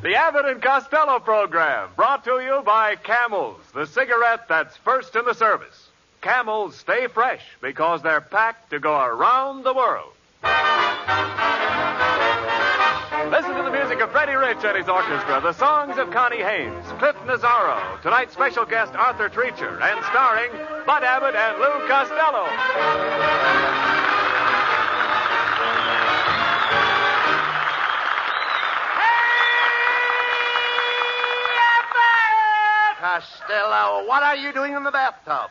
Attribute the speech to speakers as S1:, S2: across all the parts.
S1: The Abbott and Costello program, brought to you by Camels, the cigarette that's first in the service. Camels stay fresh because they're packed to go around the world. Listen to the music of Freddie Rich and his orchestra, the songs of Connie Haynes, Cliff Nazzaro, tonight's special guest Arthur Treacher, and starring Bud Abbott and Lou Costello.
S2: Costello, what are you doing in the bathtub?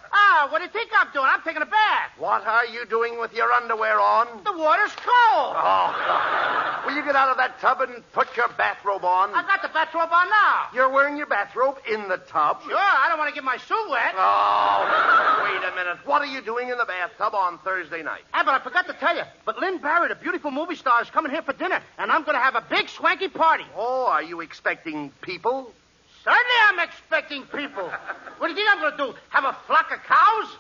S3: What do you think I'm doing? I'm taking a bath.
S2: What are you doing with your underwear on?
S3: The water's cold.
S2: Oh, will you get out of that tub and put your bathrobe on?
S3: I got the bathrobe on now.
S2: You're wearing your bathrobe in the tub?
S3: Sure, I don't want to get my suit wet.
S2: Oh, wait a minute. What are you doing in the bathtub on Thursday night?
S3: But I forgot to tell you. But Lynn Barrett, a beautiful movie star, is coming here for dinner, and I'm going to have a big swanky party.
S2: Oh, are you expecting people?
S3: Certainly I'm expecting people. What do you think I'm going to do? Have a flock of cows?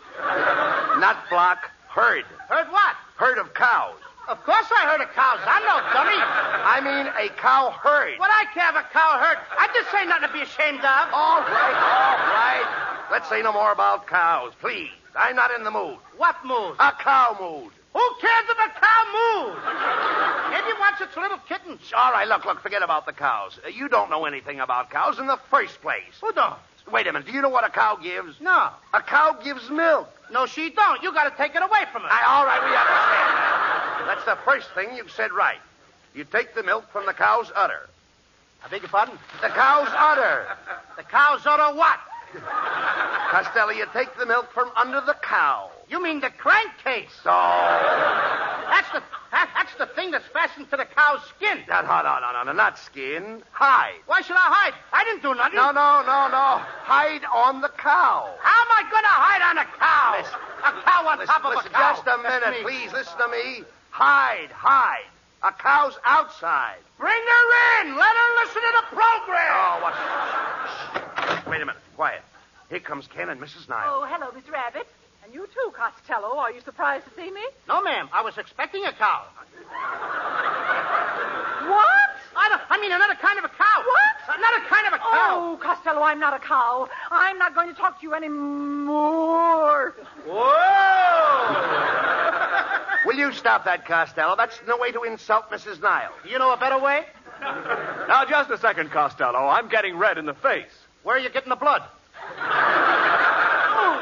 S2: Not flock, herd.
S3: Heard what?
S2: Herd of cows.
S3: Of course I heard of cows. I'm no dummy.
S2: I mean a cow herd.
S3: What I care of a cow herd? I just say nothing to be ashamed of.
S2: All right. Let's say no more about cows, please. I'm not in the mood.
S3: What mood?
S2: A cow mood.
S3: Who cares if a cow moves? Maybe wants its little kittens.
S2: All right, look, forget about the cows. You don't know anything about cows in the first place.
S3: Who don't?
S2: Wait a minute. Do you know what a cow gives?
S3: No.
S2: A cow gives milk.
S3: No, she don't. You got to take it away from her.
S2: All right, we understand that. That's the first thing you've said right. You take the milk from the cow's udder.
S3: I beg your pardon?
S2: The cow's udder.
S3: The cow's udder what?
S2: Costello, you take the milk from under the cow.
S3: You mean the crankcase?
S2: Oh.
S3: That's the thing that's fastened to the cow's skin.
S2: No, not skin. Hide.
S3: Why should I hide? I didn't do nothing.
S2: No. Hide on the cow.
S3: How am I going to hide on a cow?
S2: Listen.
S3: A cow on top of a cow.
S2: Just a minute, please. Listen to me. Hide. A cow's outside.
S3: Bring her in. Let her listen to the program.
S2: Oh, what? Shh. Wait a minute. Quiet. Here comes Ken and Mrs. Niles.
S4: Oh, hello, Mr. Abbott. And you too, Costello. Are you surprised to see me?
S3: No, ma'am. I was expecting a cow.
S4: What?
S3: I mean, another kind of a cow.
S4: What?
S3: Another kind of a cow.
S4: Oh, Costello, I'm not a cow. I'm not going to talk to you anymore.
S3: Whoa!
S2: Will you stop that, Costello? That's no way to insult Mrs. Niles.
S3: Do you know a better way?
S1: Now, just a second, Costello. I'm getting red in the face.
S3: Where are you getting the blood?
S4: Oh,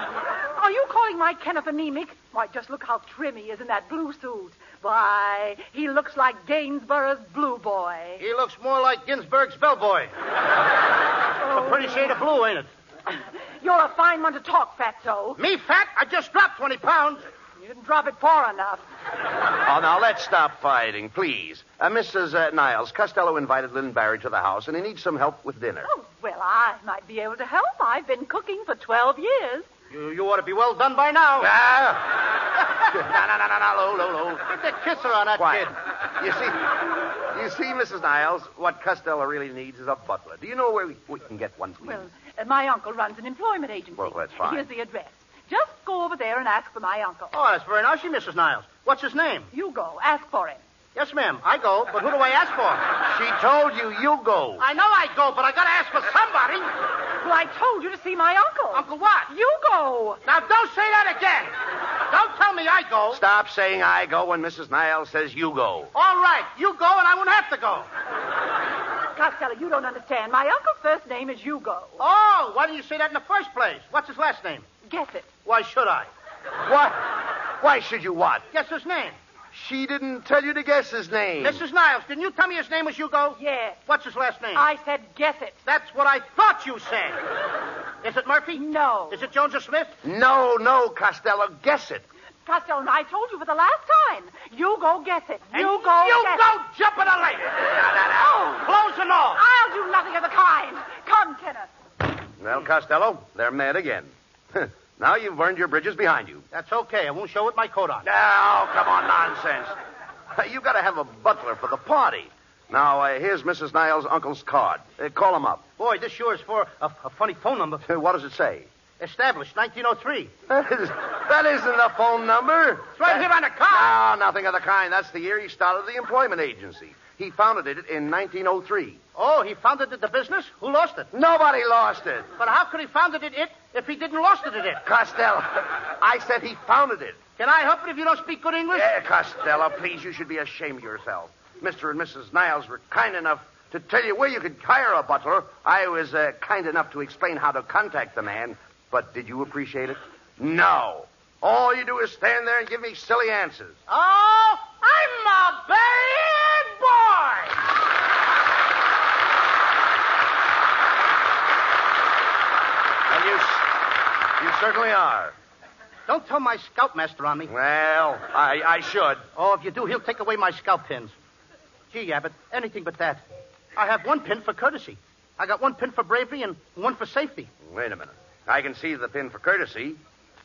S4: are you calling my Kenneth anemic? Why, just look how trim he is in that blue suit. Why, he looks like Gainsborough's blue boy.
S3: He looks more like Ginsburg's bellboy. A pretty shade of blue, ain't it?
S4: You're a fine one to talk, Fatso.
S3: Me fat? I just dropped 20 pounds.
S4: You didn't drop it far enough.
S2: Oh, now, let's stop fighting, please. Mrs. Niles, Costello invited Lynn Barry to the house, and he needs some help with dinner.
S4: Oh, well, I might be able to help. I've been cooking for 12 years.
S3: You ought to be well done by now.
S2: No, low.
S3: Get the kisser on that
S2: Quiet.
S3: kid.
S2: You see, Mrs. Niles, what Costello really needs is a butler. Do you know where we can get one, please?
S4: Well, my uncle runs an employment agency.
S2: Well, that's fine.
S4: Here's the address. Just go over there and ask for my uncle.
S3: Oh, that's very nice of you, Mrs. Niles. What's his name?
S4: You go. Ask for him.
S3: Yes, ma'am. I go, but who do I ask for?
S2: She told you go.
S3: I know I go, but I gotta ask for somebody.
S4: Well, I told you to see my uncle.
S3: Uncle what?
S4: You go.
S3: Now, don't say that again. Don't tell me I go.
S2: Stop saying I go when Mrs. Niles says you go.
S3: All right. You go, and I won't have to go.
S4: Costello, you don't understand. My uncle's first name is Hugo.
S3: Oh, why didn't you say that in the first place? What's his last name?
S4: Guess it.
S3: Why should I?
S2: What? Why should you what?
S3: Guess his name.
S2: She didn't tell you to guess his name.
S3: Mrs. Niles, didn't you tell me his name was Hugo?
S4: Yes.
S3: What's his last name?
S4: I said guess it.
S3: That's what I thought you said. Is it Murphy?
S4: No.
S3: Is it Jones or Smith?
S2: No, Costello. Guess it.
S4: Costello, I told you for the last time. You go guess it.
S3: And
S4: You go
S3: jump in a lake. Clothes and all.
S4: I'll do nothing of the kind. Come, Kenneth.
S2: Well, Costello, they're mad again. Now you've burned your bridges behind you.
S3: That's okay. I won't show with my coat on.
S2: Oh, come on, nonsense. You've got to have a butler for the party. Now, here's Mrs. Niles' uncle's card. Call him up.
S3: Boy, this sure is for a funny phone number.
S2: What does it say?
S3: Established 1903.
S2: That isn't the phone number.
S3: It's right here on the card.
S2: No, nothing of the kind. That's the year he started the employment agency. He founded it in 1903.
S3: Oh, he founded the business? Who lost it?
S2: Nobody lost it.
S3: But how could he founded it if he didn't lost it?
S2: Costello, I said he founded it.
S3: Can I help it if you don't speak good English?
S2: Costello, please, you should be ashamed of yourself. Mr. and Mrs. Niles were kind enough to tell you where you could hire a butler. I was kind enough to explain how to contact the man. But did you appreciate it? No. All you do is stand there and give me silly answers.
S3: Oh, I'm a bad boy.
S2: Well, you certainly are.
S3: Don't tell my scoutmaster on me.
S2: Well, I should.
S3: Oh, if you do, he'll take away my scout pins. Gee, Abbott, anything but that. I have one pin for courtesy. I got one pin for bravery and one for safety.
S2: Wait a minute. I can see the pin for courtesy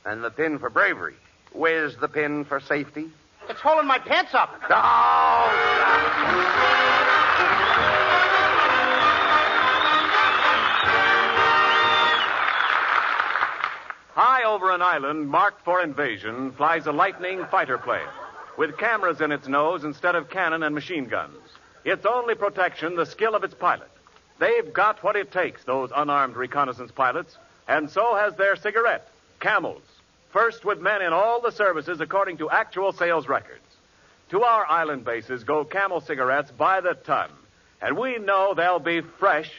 S2: and the pin for bravery. Where's the pin for safety?
S3: It's holding my pants up.
S2: Oh,
S1: High over an island marked for invasion flies a lightning fighter plane with cameras in its nose instead of cannon and machine guns. Its only protection, the skill of its pilot. They've got what it takes, those unarmed reconnaissance pilots, and so has their cigarette, Camels. First with men in all the services according to actual sales records. To our island bases go Camel cigarettes by the ton, and we know they'll be fresh,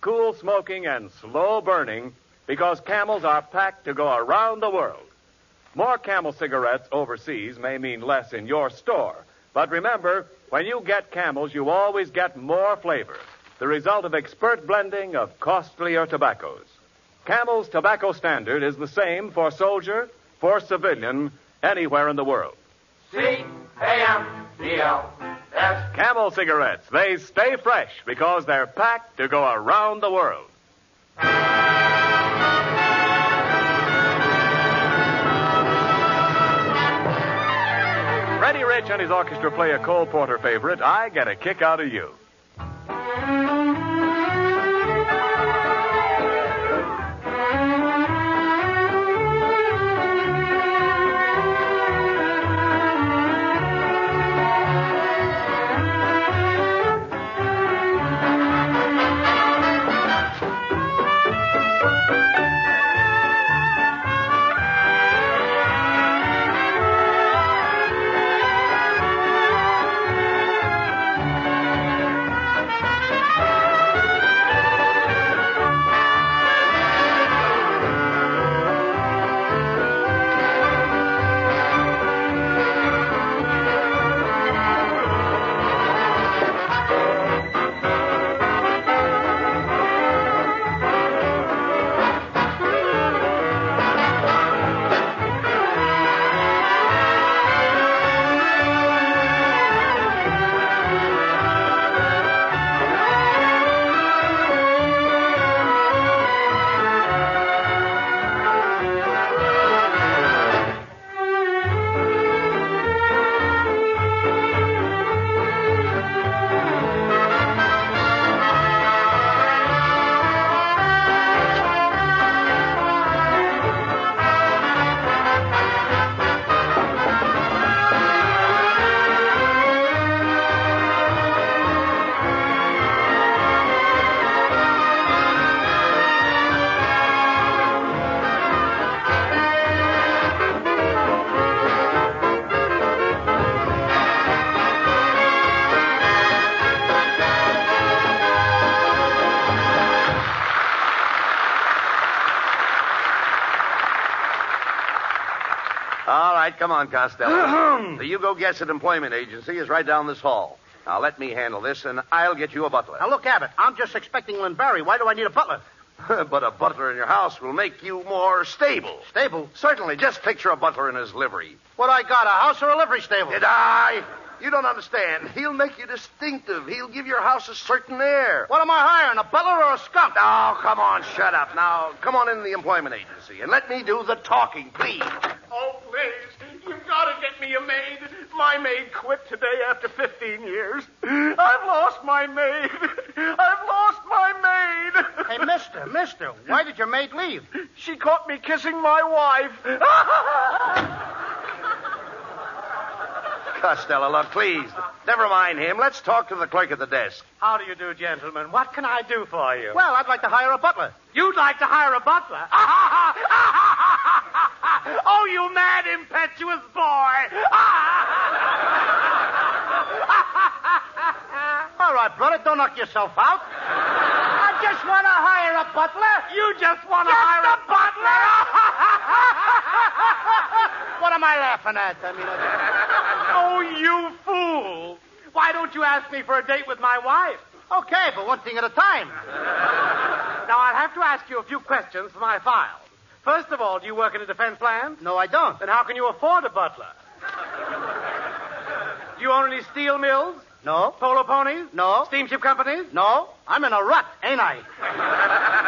S1: cool smoking, and slow burning because Camels are packed to go around the world. More Camel cigarettes overseas may mean less in your store, but remember, when you get Camels, you always get more flavor, the result of expert blending of costlier tobaccos. Camel's tobacco standard is the same for soldier, for civilian, anywhere in the world. C-A-M-E-L-S. Camel cigarettes. They stay fresh because they're packed to go around the world. Freddie Rich and his orchestra play a Cole Porter favorite, I Get a Kick Out of You.
S2: All right, come on, Costello. The You Go Guess It employment agency is right down this hall. Now, let me handle this, and I'll get you a butler.
S3: Now, look, Abbott, I'm just expecting Lynn Barry. Why do I need a butler?
S2: But a butler in your house will make you more stable.
S3: Stable?
S2: Certainly. Just picture a butler in his livery.
S3: What I got, a house or a livery stable?
S2: Did I? You don't understand. He'll make you distinctive. He'll give your house a certain air.
S3: What am I hiring, a butler or a skunk?
S2: Oh, come on, shut up. Now, come on in the employment agency, and let me do the talking, please.
S5: Oh, please. You've got to get me a maid. My maid quit today after 15 years. I've lost my maid. I've lost my maid.
S3: Hey, mister, why did your maid leave?
S5: She caught me kissing my wife.
S2: Costello, look, please. Never mind him. Let's talk to the clerk at the desk.
S6: How do you do, gentlemen? What can I do for you?
S3: Well, I'd like to hire a butler.
S6: You'd like to hire a butler? Oh, you mad, impetuous boy!
S3: All right, brother, don't knock yourself out. I just want to hire a butler.
S6: You just want to hire a butler?
S3: What am I laughing at? I mean,
S6: Oh, you fool! Why don't you ask me for a date with my wife?
S3: okay, but one thing at a time.
S6: Now, I'll have to ask you a few questions for my file. First of all, do you work in a defense plan?
S3: No, I don't.
S6: Then how can you afford a butler? Do you own any steel mills?
S3: No.
S6: Polo ponies?
S3: No.
S6: Steamship companies?
S3: No. I'm in a rut, ain't I?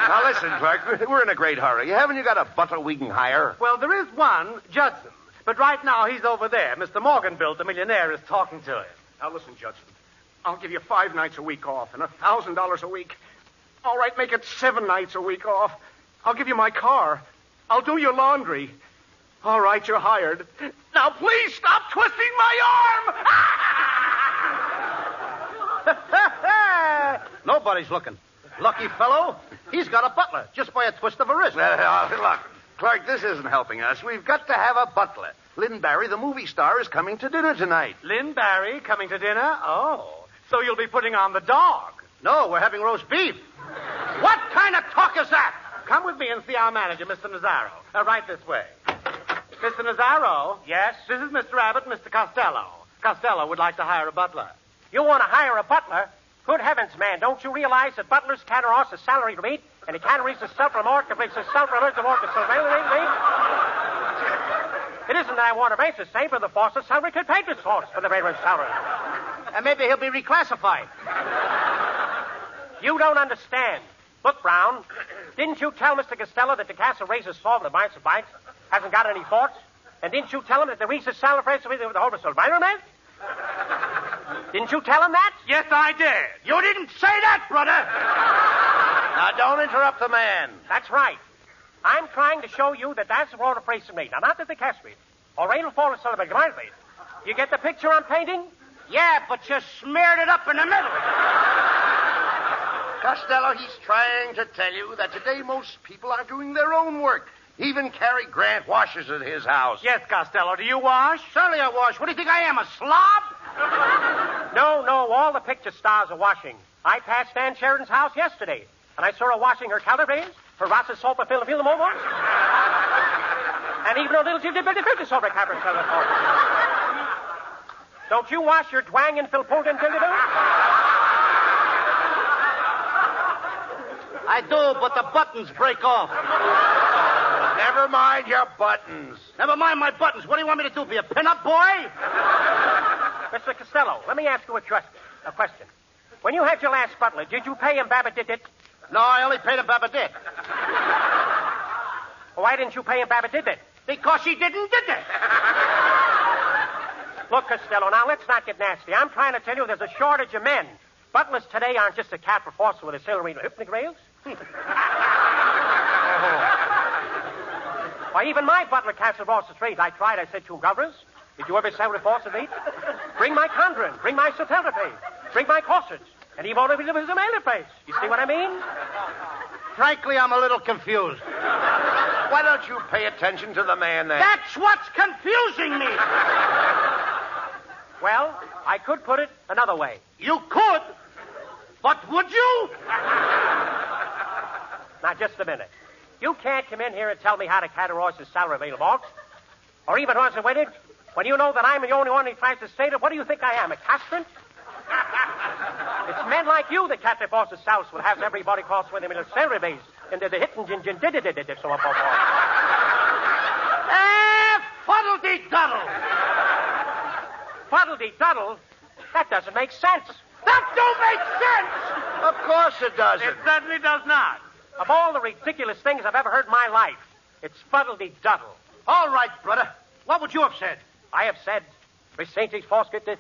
S2: Now, listen, clerk. We're in a great hurry. Haven't you got a butler we can hire?
S6: Well, there is one, Judson. But right now, he's over there. Mr. Morganville, the millionaire, is talking to him.
S5: Now, listen, Judson. I'll give you 5 nights a week off and $1,000 a week. All right, make it 7 nights a week off. I'll give you my car. I'll do your laundry. All right, you're hired. Now, please stop twisting my arm!
S3: Nobody's looking. Lucky fellow. He's got a butler just by a twist of a wrist.
S2: Look, clerk, this isn't helping us. We've got to have a butler. Lynn Barry, the movie star, is coming to dinner tonight.
S6: Lynn Barry coming to dinner? Oh, so you'll be putting on the dog.
S3: No, we're having roast beef. What kind of talk is that?
S6: Come with me and see our manager, Mr. Nazzaro. Right this way. Mr. Nazzaro? Yes? This is Mr. Abbott and Mr. Costello. Costello would like to hire a butler.
S7: You want to hire a butler? Good heavens, man, don't you realize that butlers can't earn a salary to meet, and he can't reach the self-remorse to self-remorse to It isn't that I want to raise the same for the force of salary could pay this force for the railroad salary.
S3: And maybe he'll be reclassified.
S7: You don't understand. Look, Brown, didn't you tell Mr. Costello that the castle raises saw the bites of bites hasn't got any forts? And didn't you tell him that the reason salary rates with the whole of man? Didn't you tell him that?
S6: Yes, I did.
S3: You didn't say that, brother.
S2: Now, don't interrupt the man.
S7: That's right. I'm trying to show you that that's the road of praise to me. Now, not that the cast read. Or rain will fall and celebrate my face. You get the picture I'm painting?
S3: Yeah, but you smeared it up in the middle.
S2: Costello, he's trying to tell you that today most people are doing their own work. Even Cary Grant washes at his house.
S6: Yes, Costello. Do you wash?
S3: Certainly I wash. What do you think I am, a slob?
S7: No, all the picture stars are washing. I passed Stan Sheridan's house yesterday, and I saw her washing her calabrese, her Ross's salt for film over, and even a little filter salt for copper. Don't you wash your twang and filpulgan till you do?
S3: I do, but the buttons break off.
S2: Never mind your buttons.
S3: Never mind my buttons. What do you want me to do, be a pin-up boy?
S7: Mr. Costello, let me ask you a question. When you had your last butler, did you pay him Babbitt?
S3: No, I only paid him Babbitt.
S7: Why didn't you pay him Babbitt?
S3: Because he didn't did it.
S7: Look, Costello, now let's not get nasty. I'm trying to tell you there's a shortage of men. Butlers today aren't just a cat for force with a silvery hypnic rails. Why, even my butler canceled Ross the Street. I tried. I said to him, Governors, did you ever sell reforce of meat? Bring my conjuring. Bring my satellite. Bring my corsets. And he won't even give us a mailer face. You see what I mean?
S3: Frankly, I'm a little confused.
S2: Why don't you pay attention to the man then?
S3: That's what's confusing me.
S7: Well, I could put it another way.
S3: You could, but would you?
S7: Now, just a minute. You can't come in here and tell me how to categorize the salary available, or even once a waited, when you know that I'm the only one who tries to say that. What do you think I am, a castrant? It's men like you that can't force the South will have everybody cross with him in a salary base, and they're the hitting gin so on.
S3: Fuddle-dee-duddle.
S7: Fuddle-dee-duddle? That doesn't make sense.
S3: That don't make sense.
S2: Of course it doesn't.
S6: It certainly does not.
S7: Of all the ridiculous things I've ever heard in my life, it's fuddle-dee-duddle.
S3: All right, brother. What would you have said?
S7: I have said, Recente's Fosket, to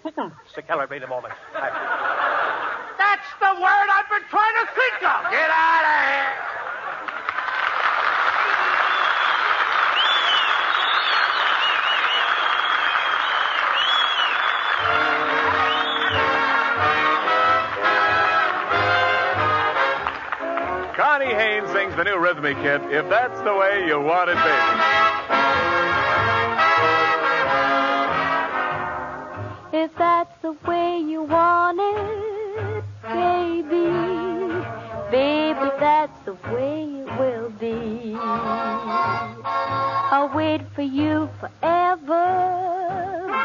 S7: celebrate a moment.
S3: That's the word I've been trying to think of.
S2: Get out of here.
S1: Johnny Haynes sings the new rhythmic hit, If That's the Way You Want It, Baby.
S8: If that's the way you want it, baby, baby, that's the way it will be. I'll wait for you forever,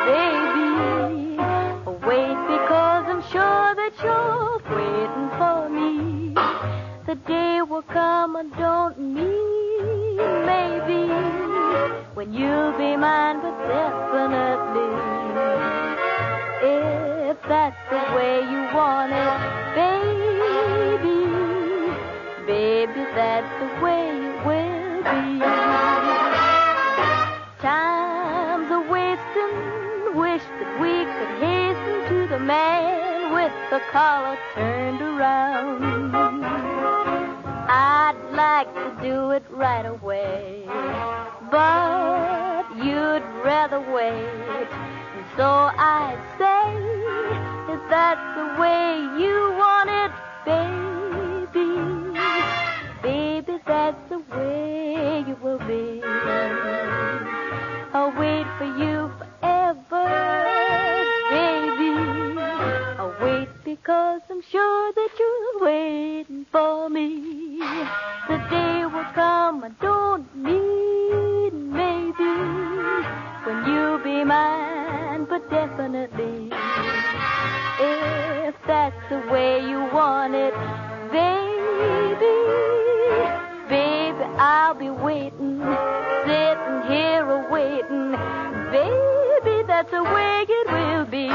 S8: baby. I'll wait because I'm sure that you're waiting for me. The day will come, I don't mean maybe, when you'll be mine, but definitely. If that's the way you want it, baby, baby, that's the way it will be. Time's a wasting, wish that we could hasten to the man with the collar turned around. I'd like to do it right away, but you'd rather wait. So I'd say, if that's the way you want it, baby, baby, that's the way you will be. I'll wait for you forever, baby. I'll wait because I'm sure that you're waiting for me. The day will come, I don't need maybe, when you'll be mine, but definitely. If that's the way you want it, baby, baby, I'll be waiting, sitting here awaiting. Baby, that's the way it will be.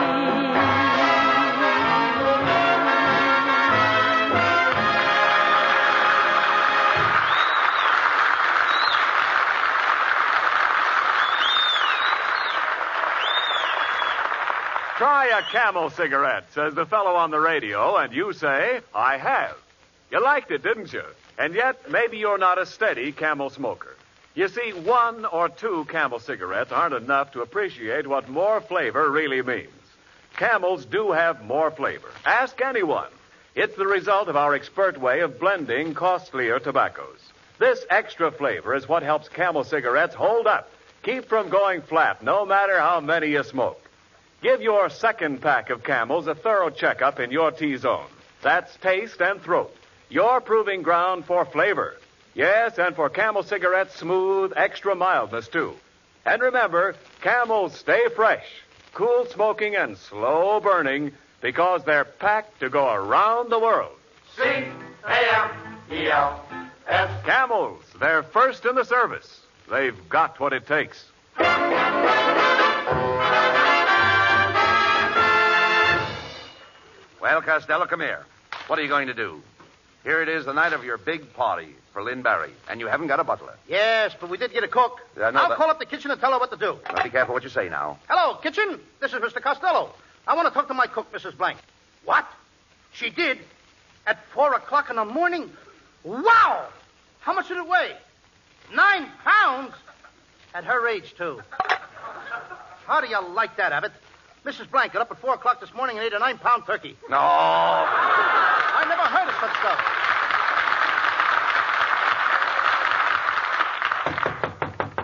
S1: Try a Camel cigarette, says the fellow on the radio, and you say, I have. You liked it, didn't you? And yet, maybe you're not a steady Camel smoker. You see, 1 or 2 Camel cigarettes aren't enough to appreciate what more flavor really means. Camels do have more flavor. Ask anyone. It's the result of our expert way of blending costlier tobaccos. This extra flavor is what helps Camel cigarettes hold up, keep from going flat, no matter how many you smoke. Give your second pack of Camels a thorough checkup in your T-zone. That's taste and throat. Your proving ground for flavor. Yes, and for Camel cigarettes, smooth, extra mildness, too. And remember, Camels stay fresh, cool smoking and slow burning because they're packed to go around the world. C-A-M-E-L-S. Camels, they're first in the service. They've got what it takes.
S2: Well, Costello, come here. What are you going to do? Here it is, the night of your big party for Lynn Barry, and you haven't got a butler.
S3: Yes, but we did get a cook. I'll call up the kitchen and tell her what to do.
S2: Now, be careful what you say now.
S3: Hello, kitchen. This is Mr. Costello. I want to talk to my cook, Mrs. Blank. What? She did? At 4 o'clock in the morning? Wow! How much did it weigh? 9 pounds? At her age, too. How do you like that, Abbott? Mrs. Blank got up at 4 o'clock this morning and ate a 9-pound turkey.
S2: No.
S3: I never heard of such stuff.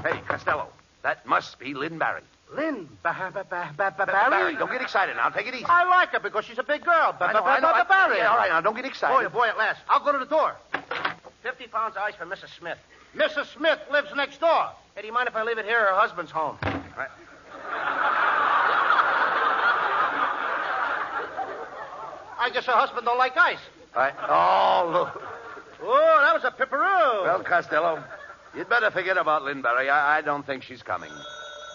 S2: Hey, Costello, that must be Lynn Barry.
S3: Lynn Barry?
S2: Barry, don't get excited now. Take it easy.
S3: I like her because she's a big girl.
S2: I know.
S3: Barry.
S2: Yeah, all right, now, don't get excited.
S3: Boy, at last. I'll go to the door.
S7: 50 pounds of ice for Mrs. Smith.
S3: Mrs. Smith lives next door.
S7: Hey, do you mind if I leave it here? Her husband's home.
S2: Right.
S3: I guess her husband don't like ice.
S2: Oh, look.
S3: Oh, that was a pipperoo.
S2: Well, Costello, you'd better forget about Lynn Barry. I don't think she's coming.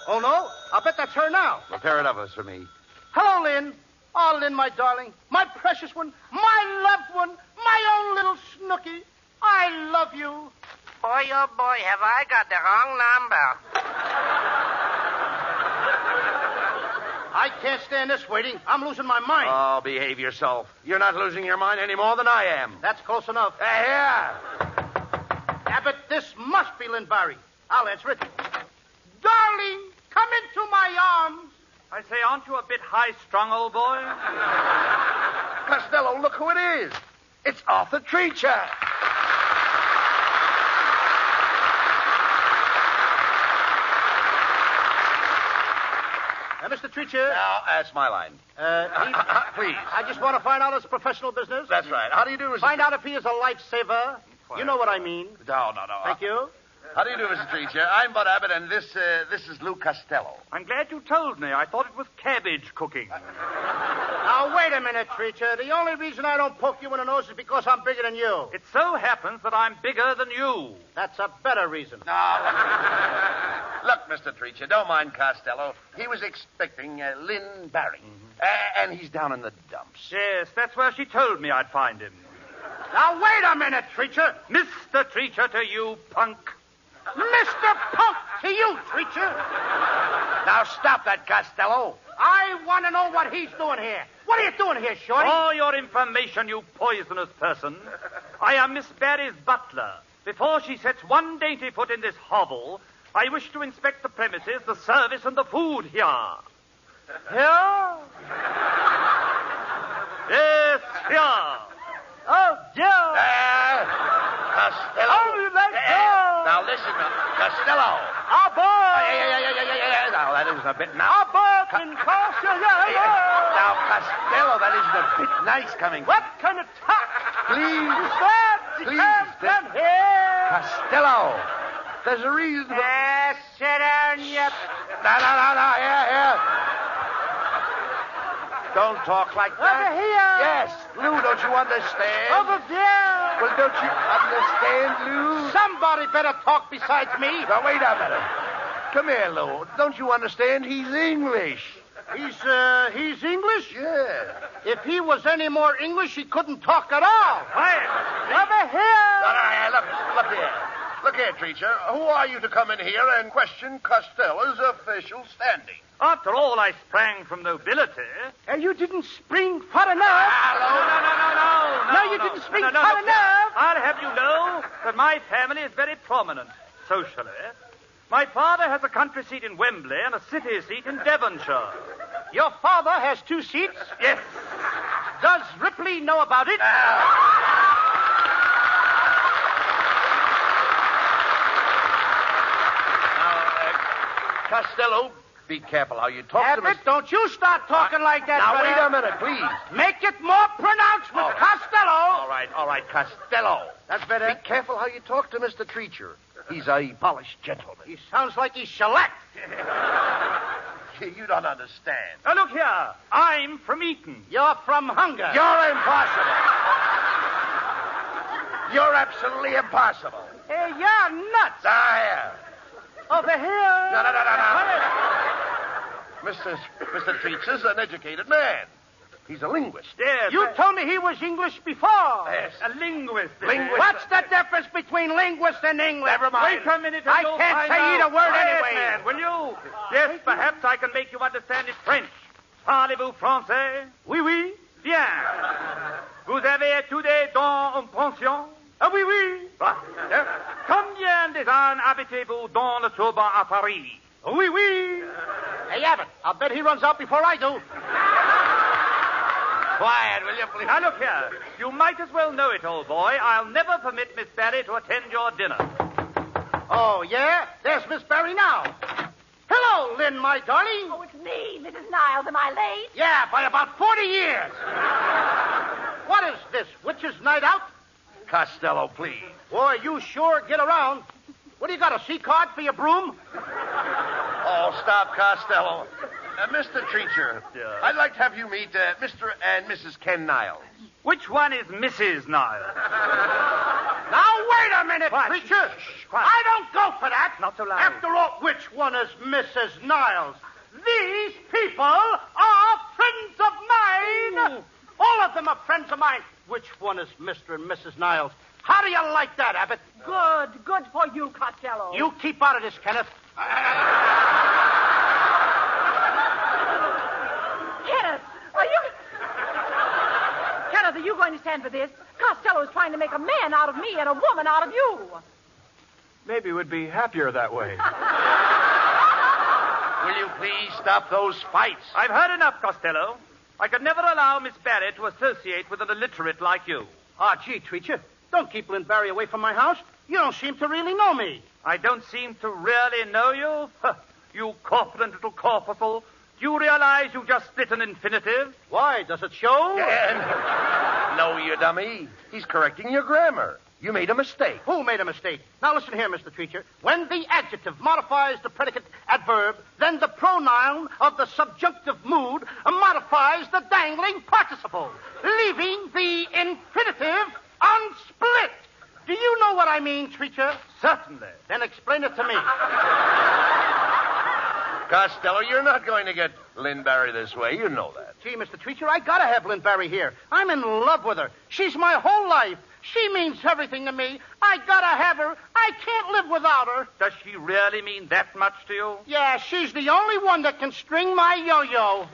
S3: Oh, no? I'll bet that's her now.
S2: Well, tear it up for me.
S3: Hello, Lynn. Oh, Lynn, my darling. My precious one. My loved one. My own little snooky. I love you.
S9: Boy, oh, boy, have I got the wrong number.
S3: I can't stand this waiting. I'm losing my mind.
S2: Oh, behave yourself. You're not losing your mind any more than I am.
S3: That's close enough.
S2: Here.
S3: Abbott, this must be Lynn Barry. I'll answer it. Darling, come into my arms.
S10: I say, aren't you a bit high-strung, old boy?
S2: Costello, look who it is. It's Arthur Treacher.
S3: Mr. Treacher.
S2: Now, that's my line. Please.
S3: I just want to find out his professional business.
S2: That's right. How do you do, Mr.
S3: Find out if he is a lifesaver. You know what I mean.
S2: No.
S3: Thank you.
S2: How do you do, Mr. Treacher? I'm Bud Abbott, and this is Lou Costello.
S10: I'm glad you told me. I thought it was cabbage cooking.
S3: Now, wait a minute, Treacher. The only reason I don't poke you in the nose is because I'm bigger than you.
S10: It so happens that I'm bigger than you.
S3: That's a better reason.
S2: No. Look, Mr. Treacher, don't mind Costello. He was expecting Lynn Barry, and he's down in the dumps.
S10: Yes, that's where she told me I'd find him.
S3: Now, wait a minute, Treacher.
S10: Mr. Treacher to you, punk.
S3: Mr. Punk to you, Treacher.
S2: Now, stop that, Costello.
S3: I want to know what he's doing here. What are you doing here, Shorty?
S10: For your information, you poisonous person, I am Miss Barry's butler. Before she sets one dainty foot in this hovel, I wish to inspect the premises, the service, and the food here.
S3: Here?
S10: Yes, here.
S3: Oh, dear.
S2: Costello.
S3: Oh, let's go.
S2: Now, listen, Costello.
S3: Abbott.
S2: Yeah. Now, that is a bit nice.
S3: Abbott and Costello.
S2: Now, Costello, that isn't a bit nice coming.
S3: What kind of talk?
S2: Please.
S3: You can't come here.
S2: Costello. There's a reason for...
S3: Sit down, you...
S2: No. Here. Don't talk like that.
S3: Over here.
S2: Yes. Lou, don't you understand?
S3: Over there.
S2: Well, don't you understand, Lou?
S3: Somebody better talk besides me.
S2: Now, wait a minute. Come here, Lou. Don't you understand? He's English.
S3: He's English?
S2: Yeah.
S3: If he was any more English, he couldn't talk at all.
S10: Quiet.
S3: Over here.
S2: Look here. Look here, Treacher. Who are you to come in here and question Costello's official standing?
S10: After all, I sprang from nobility.
S3: You didn't spring far enough.
S10: No,
S3: you didn't spring far
S10: look,
S3: enough.
S10: I'll have you know that my family is very prominent socially. My father has a country seat in Wembley and a city seat in Devonshire.
S3: Your father has 2 seats?
S10: Yes.
S3: Does Ripley know about it?
S2: Costello, be careful how you talk to me.
S3: Abbott, don't you start talking like that,
S2: Now,
S3: brother.
S2: wait a minute, please.
S3: Make it more pronounced with Costello.
S2: All right, Costello.
S3: That's better.
S2: Be careful how you talk to Mr. Treacher. He's a polished gentleman.
S3: He sounds like he's shellacked.
S2: You don't understand.
S10: Now, look here. I'm from Eton.
S3: You're from hunger.
S2: You're impossible. You're absolutely impossible.
S3: Hey, you're nuts.
S2: Now, here.
S3: Over here.
S2: No. Mr. Treacher's an educated man. He's a linguist.
S10: Yes.
S3: You told me he was English before.
S2: Yes.
S10: A linguist.
S2: Linguist.
S3: What's the difference between linguist and English?
S2: Never mind.
S10: Wait a minute.
S3: I
S10: you'll
S3: can't
S10: find
S3: say
S10: out.
S3: either word
S10: Quiet,
S3: anyway.
S10: Man, will you? Yes, perhaps I can make you understand it French. Parlez-vous français?
S3: Oui.
S10: Bien. Vous avez étudié dans une pension?
S3: Ah, oui.
S10: Combien des ans habitez-vous dans le Sorbonne à Paris?
S3: Oui. Hey, Abbott, I'll bet he runs out before I do.
S2: Quiet, will you, please?
S10: Now, look here. You might as well know it, old boy. I'll never permit Miss Barry to attend your dinner.
S3: Oh, yeah? There's Miss Barry now. Hello, Lynn, my darling.
S4: Oh, it's me, Mrs. Niles. Am I late?
S3: Yeah, by about 40 years. What is this, witch's night out?
S2: Costello, please.
S3: Boy, you sure get around. What do you got, a C-card for your broom?
S2: Oh, stop, Costello. Mr. Treacher,
S10: Yeah.
S2: I'd like to have you meet Mr. and Mrs. Ken Niles.
S10: Which one is Mrs. Niles?
S3: Now, wait a minute,
S10: Quiet.
S3: preacher.
S10: Shh, quiet.
S3: I don't go for that.
S10: Not so loud.
S3: After all, which one is Mrs. Niles? These people are friends of mine. All of them are friends of mine. Which one is Mr. and Mrs. Niles? How do you like that, Abbott?
S4: Good for you, Costello.
S3: You keep out of this, Kenneth.
S4: Kenneth, are you going to stand for this? Costello is trying to make a man out of me and a woman out of you.
S1: Maybe we'd be happier that way.
S2: Will you please stop those fights?
S10: I've heard enough, Costello. I could never allow Miss Barry to associate with an illiterate like you.
S3: Ah, gee, Treacher, don't keep Lynn Barry away from my house. You don't seem to really know me.
S10: I don't seem to really know you. Huh, you corpulent little corpuscle. Do you realize you just split an infinitive?
S3: Why? Does it show?
S2: No, you dummy. He's correcting your grammar. You made a mistake.
S3: Who made a mistake? Now listen here, Mr. Treacher. When the adjective modifies the predicate adverb, then the pronoun of the subjunctive mood modifies the dangling participle, leaving the infinitive unsplit. Do you know what I mean, Treacher?
S10: Certainly.
S3: Then explain it to me.
S2: Costello, you're not going to get Lynn Barry this way. You know that.
S3: Gee, Mr. Treacher, I gotta have Lynn Barry here. I'm in love with her. She's my whole life. She means everything to me. I gotta have her. I can't live without her.
S10: Does she really mean that much to you?
S3: Yeah, she's the only one that can string my yo-yo.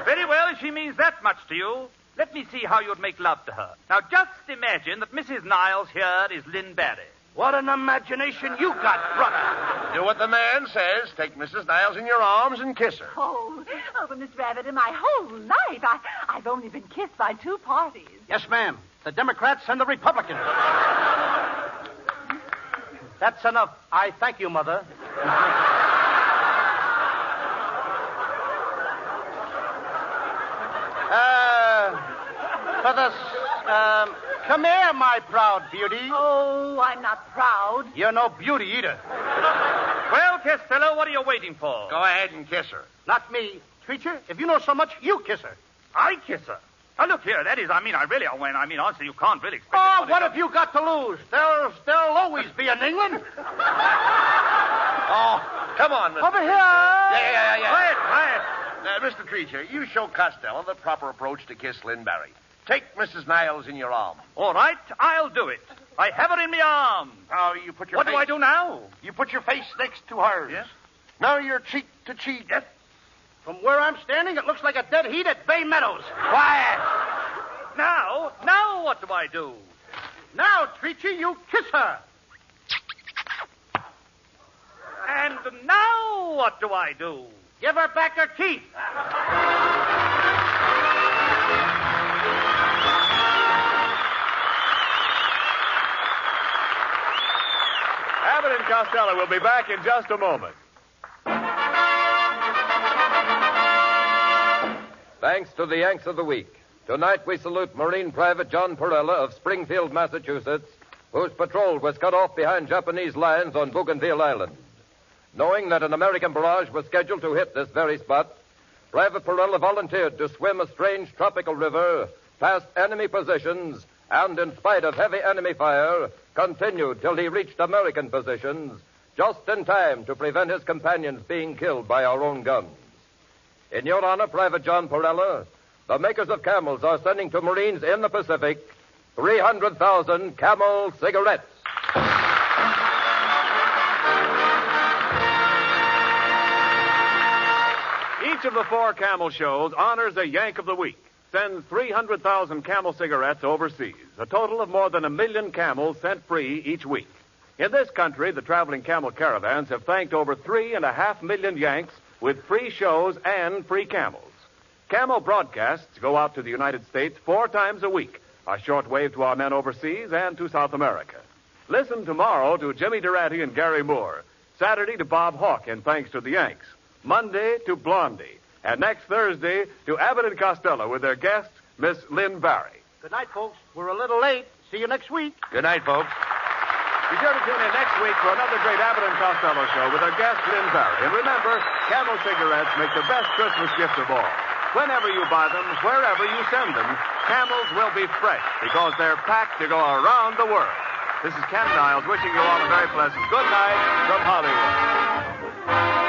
S10: Very well, if she means that much to you, let me see how you'd make love to her. Now, just imagine that Mrs. Niles here is Lynn Barry.
S3: What an imagination you got, brother.
S2: Do what the man says. Take Mrs. Niles in your arms and kiss her.
S4: Oh, Miss Rabbit, in my whole life, I've only been kissed by two parties.
S3: Yes, ma'am. The Democrats and the Republicans. That's enough. I thank you, Mother. For this, come here, my proud beauty.
S4: Oh, I'm not proud.
S3: You're no beauty either.
S10: Well, Costello, what are you waiting for?
S2: Go ahead and kiss her.
S3: Not me. Treacher, if you know so much, you kiss her.
S10: I kiss her? Now, look here, that is, honestly, you can't really expect...
S3: Oh, what have you got to lose? There'll always be an England.
S2: Oh, come on, Mr.
S3: Over here.
S2: Yeah.
S10: Quiet.
S2: Mr. Treacher, you show Costello the proper approach to kiss Lynn Barry. Take Mrs. Niles in your arm.
S10: All right, I'll do it. I have her in my arms.
S2: Now, you put your
S10: What do I do now?
S2: You put your face next to hers.
S10: Yes.
S2: Now you're cheek to cheek.
S10: Yes.
S3: From where I'm standing, it looks like a dead heat at Bay Meadows.
S2: Quiet.
S10: Now what do I do?
S3: Now, Treacher, you kiss her.
S10: And now what do I do?
S3: Give her back her teeth.
S1: Abbott and Costello will be back in just a moment.
S11: Thanks to the Yanks of the Week. Tonight we salute Marine Private John Perella of Springfield, Massachusetts, whose patrol was cut off behind Japanese lines on Bougainville Island. Knowing that an American barrage was scheduled to hit this very spot, Private Perella volunteered to swim a strange tropical river past enemy positions and, in spite of heavy enemy fire, continued till he reached American positions, just in time to prevent his companions being killed by our own guns. In your honor, Private John Perella, the makers of Camels are sending to Marines in the Pacific 300,000 Camel cigarettes.
S1: Each of the four Camel shows honors a Yank of the Week, sends 300,000 Camel cigarettes overseas, a total of more than 1 million Camels sent free each week. In this country, the traveling Camel caravans have thanked over 3.5 million Yanks with free shows and free Camels. Camel broadcasts go out to the United States 4 times a week, a shortwave to our men overseas and to South America. Listen tomorrow to Jimmy Durante and Gary Moore, Saturday to Bob Hawke and Thanks to the Yanks, Monday to Blondie, and next Thursday to Abbott and Costello with their guest, Miss Lynn Barry.
S3: Good night, folks. We're a little late. See you next week.
S2: Good night, folks.
S1: Be sure to tune in next week for another great Abbott and Costello show with our guest, Lynn Barry. And remember, Camel cigarettes make the best Christmas gift of all. Whenever you buy them, wherever you send them, Camels will be fresh because they're packed to go around the world. This is Ken Niles wishing you all a very pleasant good night from Hollywood.